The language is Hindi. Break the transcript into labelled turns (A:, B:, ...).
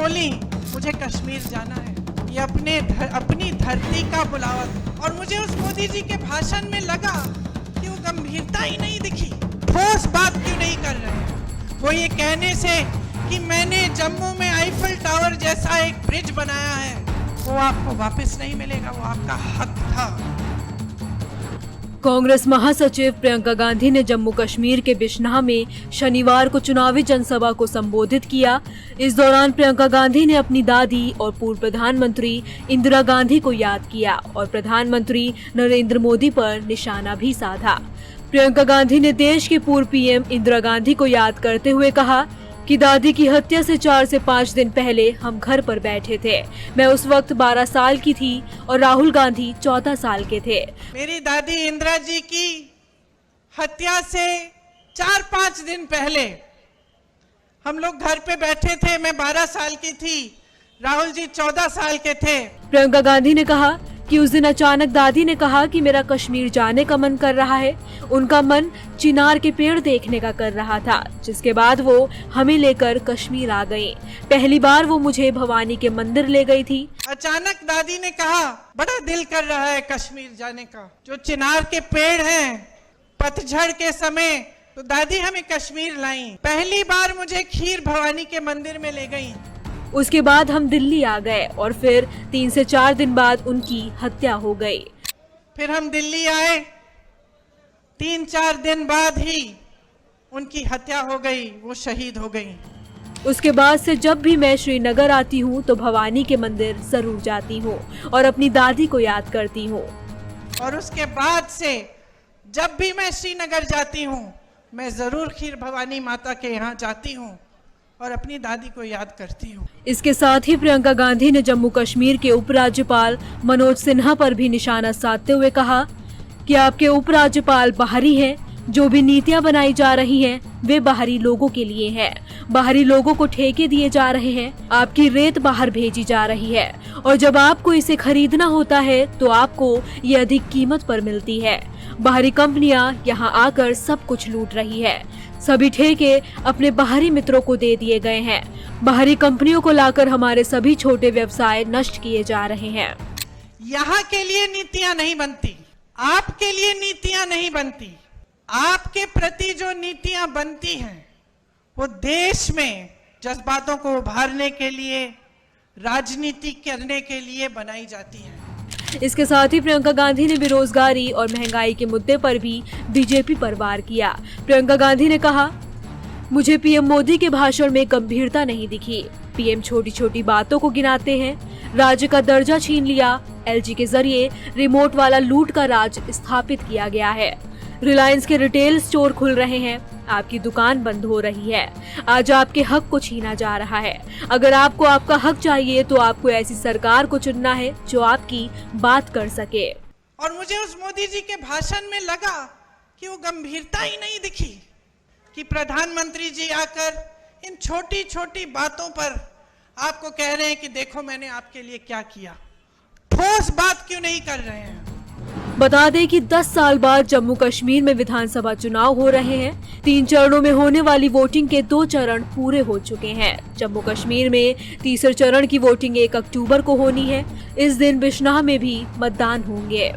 A: बोली मुझे कश्मीर जाना है, ये अपनी धरती का बुलावा था। और मुझे उस मोदी जी के भाषण में लगा कि वो गंभीरता ही नहीं दिखी, ठोस बात क्यों नहीं कर रहे हैं। वो ये कहने से कि मैंने जम्मू में आईफल टावर जैसा एक ब्रिज बनाया है, वो आपको वापस नहीं मिलेगा, वो आपका हक था।
B: कांग्रेस महासचिव प्रियंका गांधी ने जम्मू कश्मीर के बिश्नाह में शनिवार को चुनावी जनसभा को संबोधित किया। इस दौरान प्रियंका गांधी ने अपनी दादी और पूर्व प्रधानमंत्री इंदिरा गांधी को याद किया और प्रधानमंत्री नरेंद्र मोदी पर निशाना भी साधा। प्रियंका गांधी ने देश के पूर्व पीएम इंदिरा गांधी को याद करते हुए कहा कि दादी की हत्या से 4 से 5 दिन पहले हम घर पर बैठे थे। मैं उस वक्त 12 साल की थी और राहुल गांधी 14 साल के थे।
A: मेरी दादी इंदिरा जी की हत्या से 4-5 दिन पहले हम लोग घर पे बैठे थे। मैं 12 साल की थी, राहुल जी 14 साल के थे।
B: प्रियंका गांधी ने कहा कि उस दिन अचानक दादी ने कहा कि मेरा कश्मीर जाने का मन कर रहा है। उनका मन चिनार के पेड़ देखने का कर रहा था, जिसके बाद वो हमें लेकर कश्मीर आ गई। पहली बार वो मुझे भवानी के मंदिर ले गई थी।
A: अचानक दादी ने कहा बड़ा दिल कर रहा है कश्मीर जाने का, जो चिनार के पेड़ हैं, पतझड़ के समय तो दादी हमें कश्मीर लाई। पहली बार मुझे खीर भवानी के मंदिर में ले गई।
B: उसके बाद हम दिल्ली आ गए और फिर 3 से 4 दिन बाद उनकी हत्या हो गई।
A: फिर हम दिल्ली आए, 3-4 दिन बाद ही उनकी हत्या हो गई, वो शहीद हो गई।
B: उसके बाद से जब भी मैं श्रीनगर आती हूँ तो भवानी के मंदिर जरूर जाती हूँ और अपनी दादी को याद करती हूँ।
A: और उसके बाद से जब भी मैं श्रीनगर जाती हूँ, मैं जरूर खीर भवानी माता के यहाँ जाती हूँ और अपनी दादी को याद करती हूँ।
B: इसके साथ ही प्रियंका गांधी ने जम्मू कश्मीर के उपराज्यपाल मनोज सिन्हा पर भी निशाना साधते हुए कहा कि आपके उपराज्यपाल बाहरी हैं। जो भी नीतियां बनाई जा रही हैं, वे बाहरी लोगों के लिए हैं। बाहरी लोगों को ठेके दिए जा रहे हैं। आपकी रेत बाहर भेजी जा रही है और जब आपको इसे खरीदना होता है तो आपको ये अधिक कीमत पर मिलती है। बाहरी कंपनियां यहाँ आकर सब कुछ लूट रही है। सभी ठेके अपने बाहरी मित्रों को दे दिए गए हैं। बाहरी कंपनियों को लाकर हमारे सभी छोटे व्यवसाय नष्ट किए जा रहे हैं।
A: यहाँ के लिए नीतियां नहीं बनती, आपके लिए नीतियां नहीं बनती। आपके प्रति जो नीतियां बनती हैं वो देश में जज्बातों को उभारने के लिए, राजनीति करने के लिए बनाई जाती हैं।
B: इसके साथ ही प्रियंका गांधी ने बेरोजगारी और महंगाई के मुद्दे पर भी बीजेपी पर वार किया। प्रियंका गांधी ने कहा, मुझे पीएम मोदी के भाषण में गंभीरता नहीं दिखी। पीएम छोटी छोटी बातों को गिनाते हैं। राज्य का दर्जा छीन लिया। एलजी के जरिए रिमोट वाला लूट का राज स्थापित किया गया है। रिलायंस के रिटेल स्टोर खुल रहे हैं। आपकी दुकान बंद हो रही है। आज आपके हक को छीना जा रहा है। अगर आपको आपका हक चाहिए तो आपको ऐसी सरकार को चुनना है जो आपकी बात कर सके।
A: और मुझे उस मोदी जी के भाषण में लगा कि वो गंभीरता ही नहीं दिखी कि प्रधानमंत्री जी आकर इन छोटी छोटी बातों पर आपको कह रहे हैं कि देखो मैंने आपके लिए क्या किया। ठोस बात क्यों नहीं कर रहे हैं।
B: बता दें कि 10 साल बाद जम्मू कश्मीर में विधानसभा चुनाव हो रहे हैं। 3 चरणों में होने वाली वोटिंग के 2 चरण पूरे हो चुके हैं। जम्मू कश्मीर में तीसरे चरण की वोटिंग 1 अक्टूबर को होनी है। इस दिन बिश्नाह में भी मतदान होंगे।